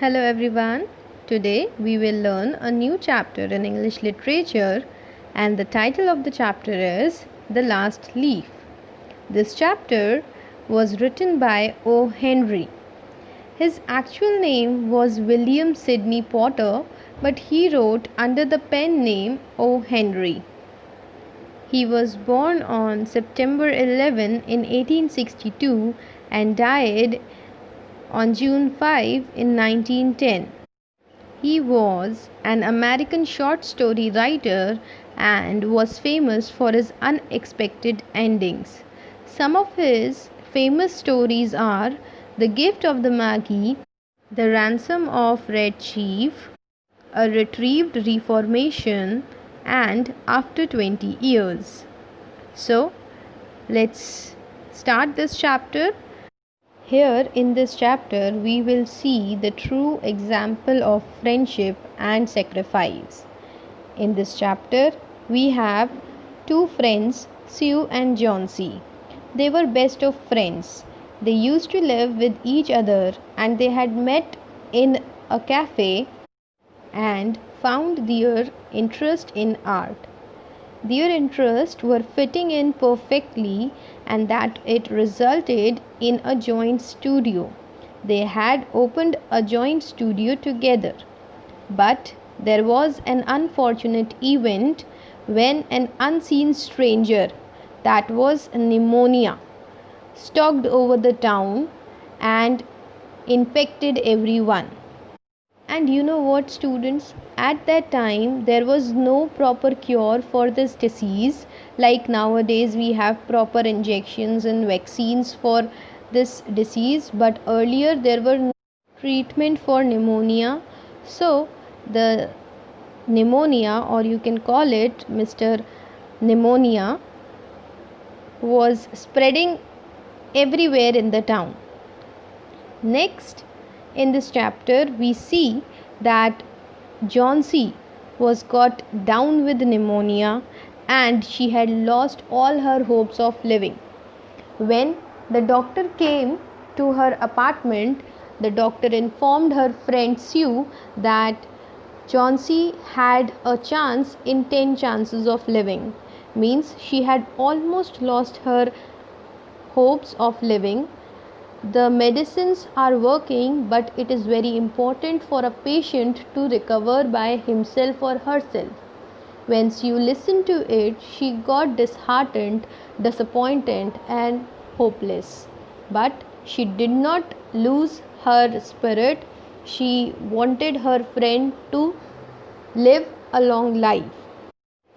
Hello everyone. Today we will learn a new chapter in English literature and the title of the chapter is The Last Leaf. This chapter was written by O. Henry. His actual name was William Sidney Potter, but he wrote under the pen name O. Henry. He was born on September 11 in 1862 and died on June 5 in 1910. He was an American short story writer and was famous for his unexpected endings. Some of his famous stories are The Gift of the Magi, The Ransom of Red Chief, A Retrieved Reformation, and After 20 Years. So, let's start this chapter. Here in this chapter, we will see the true example of friendship and sacrifice. In this chapter, we have two friends, Sue and Johnsy. They were best of friends. They used to live with each other and they had met in a cafe and found their interest in art. Their interests were fitting in perfectly and that it resulted in a joint studio. They had opened a joint studio together. But there was an unfortunate event when an unseen stranger, that was pneumonia, stalked over the town and infected everyone. And you know what, students? At that time, there was no proper cure for this disease. Like nowadays, we have proper injections and vaccines for this disease, but earlier there were no treatment for pneumonia. So, the pneumonia, or you can call it Mr. Pneumonia, was spreading everywhere in the town. Next, in this chapter, we see that Johnsy was got down with pneumonia and she had lost all her hopes of living. When the doctor came to her apartment, the doctor informed her friend Sue that Johnsy had a chance in 10 chances of living. Means she had almost lost her hopes of living. The medicines are working, but it is very important for a patient to recover by himself or herself. When Sue listened to it, she got disheartened, disappointed, and hopeless. But she did not lose her spirit. She wanted her friend to live a long life.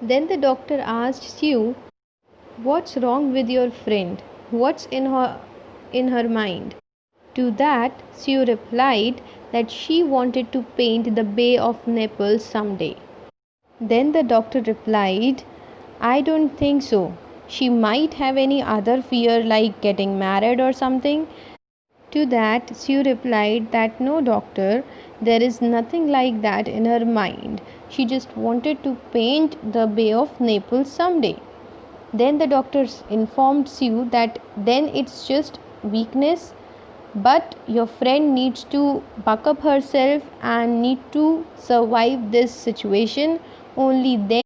Then the doctor asked Sue, "What's wrong with your friend? What's in her mind?" To that, Sue replied that she wanted to paint the Bay of Naples someday. Then the doctor replied, "I don't think so. She might have any other fear like getting married or something." To that, Sue replied that no, doctor, there is nothing like that in her mind. She just wanted to paint the Bay of Naples someday. Then the doctors informed Sue that then it's just weakness, but your friend needs to buck up herself and need to survive this situation. Only then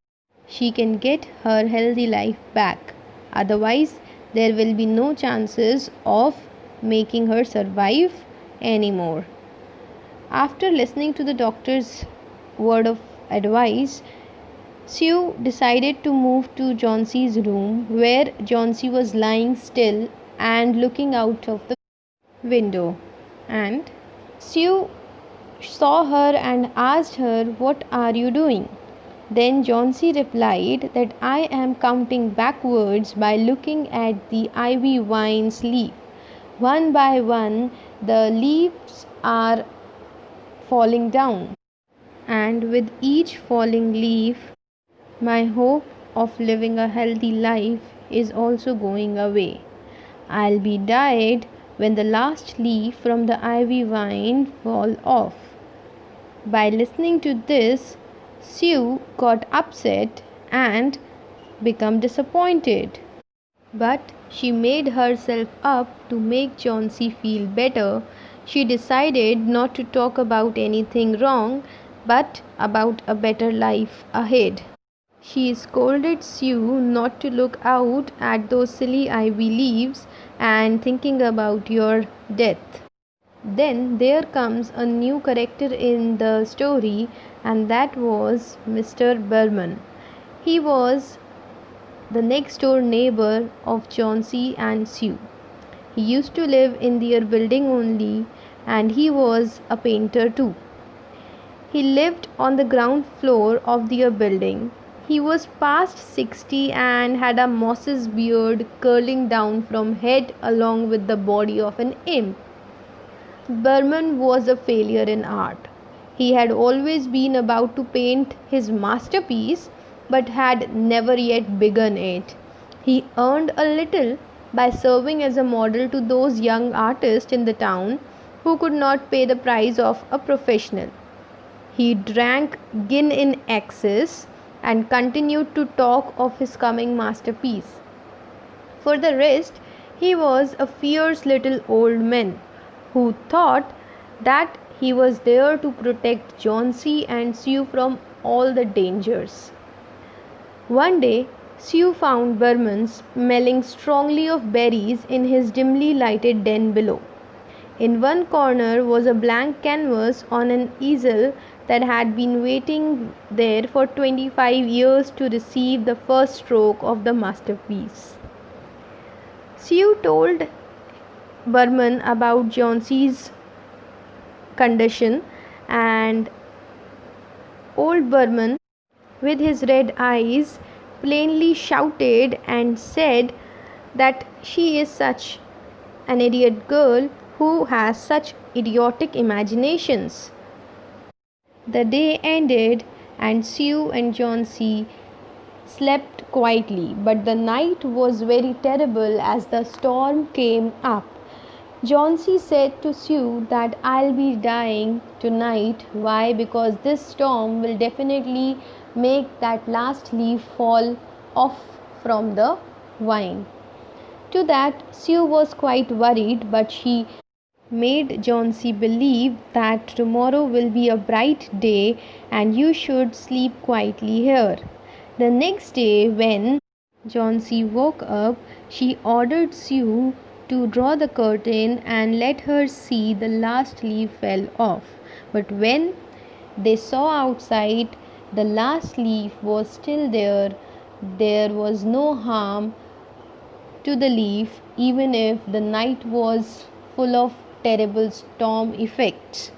she can get her healthy life back. Otherwise, there will be no chances of making her survive anymore. After listening to the doctor's word of advice, Sue decided to move to Johnsy's room, where Johnsy was lying still and looking out of the window. And Sue saw her and asked her, "What are you doing?" Then Johnsy replied that "I am counting backwards by looking at the ivy vine's leaf. One by one, the leaves are falling down. And with each falling leaf, my hope of living a healthy life is also going away. I'll be dead when the last leaf from the ivy vine fall off." By listening to this, Sue got upset and became disappointed. But she made herself up to make Johnsy feel better. She decided not to talk about anything wrong, but about a better life ahead. She scolded Sue not to look out at those silly ivy leaves and thinking about your death. Then there comes a new character in the story, and that was Mr. Berman. He was the next door neighbor of Chauncey and Sue. He used to live in their building only, and he was a painter too. He lived on the ground floor of their building. He was past 60 and had a moss's beard curling down from head along with the body of an imp. Berman was a failure in art. He had always been about to paint his masterpiece but had never yet begun it. He earned a little by serving as a model to those young artists in the town who could not pay the price of a professional. He drank gin in excess and continued to talk of his coming masterpiece. For the rest, he was a fierce little old man who thought that he was there to protect Chauncey and Sue from all the dangers. One day, Sue found Berman smelling strongly of berries in his dimly lighted den below. In one corner was a blank canvas on an easel that had been waiting there for 25 years to receive the first stroke of the masterpiece. Sue told Berman about Chauncey's condition, and old Berman, with his red eyes, plainly shouted and said that she is such an idiot girl who has such idiotic imaginations. The day ended and Sue and Chauncey slept quietly, but the night was very terrible as the storm came up. Chauncey said to Sue that I'll be dying tonight. Why? Because this storm will definitely make that last leaf fall off from the vine. To that, Sue was quite worried, but she made Chauncey believe that tomorrow will be a bright day and you should sleep quietly here. The next day, when Chauncey woke up, she ordered Sue to draw the curtain and let her see the last leaf fell off. But when they saw outside, the last leaf was still there. There was no harm to the leaf, even if the night was full of terrible storm effects.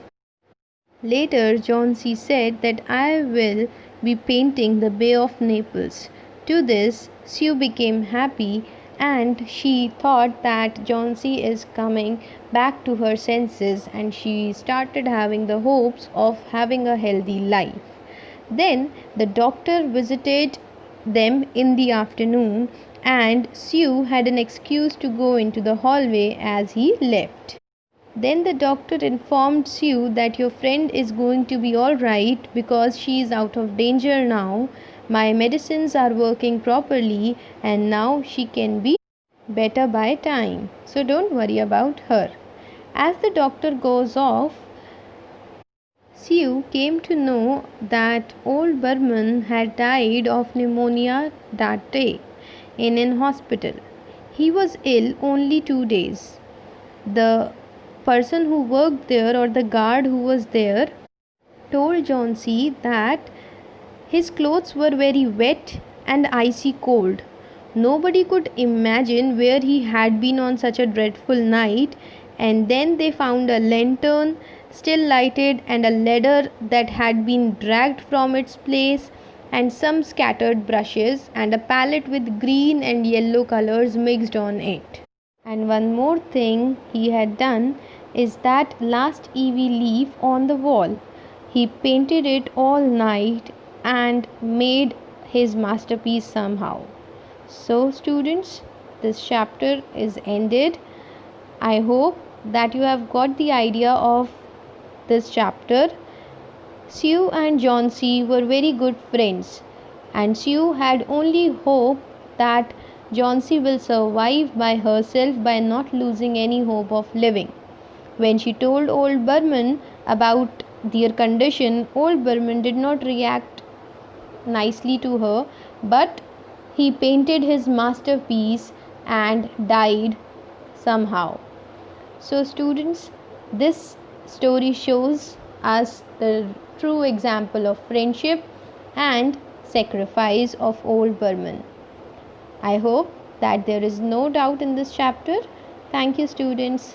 Later, Chauncey said that I will be painting the Bay of Naples. To this, Sue became happy and she thought that Chauncey is coming back to her senses, and she started having the hopes of having a healthy life. Then the doctor visited them in the afternoon, and Sue had an excuse to go into the hallway as he left. Then the doctor informed Sue that your friend is going to be all right because she is out of danger now. My medicines are working properly and now she can be better by time. So don't worry about her. As the doctor goes off, Sue came to know that old Berman had died of pneumonia that day in an hospital. He was ill only 2 days. The person who worked there, or the guard who was there, told Chauncey that his clothes were very wet and icy cold. Nobody could imagine where he had been on such a dreadful night, and then they found a lantern still lighted and a ladder that had been dragged from its place, and some scattered brushes and a palette with green and yellow colors mixed on it. And one more thing he had done is that last ivy leaf on the wall. He painted it all night and made his masterpiece somehow. So students, this chapter is ended. I hope that you have got the idea of this chapter. Sue and Chauncey were very good friends, and Sue had only hope that Chauncey will survive by herself by not losing any hope of living. When she told old Burman about their condition, old Burman did not react nicely to her, but he painted his masterpiece and died somehow. So, students, this story shows us the true example of friendship and sacrifice of old Burman. I hope that there is no doubt in this chapter. Thank you, students.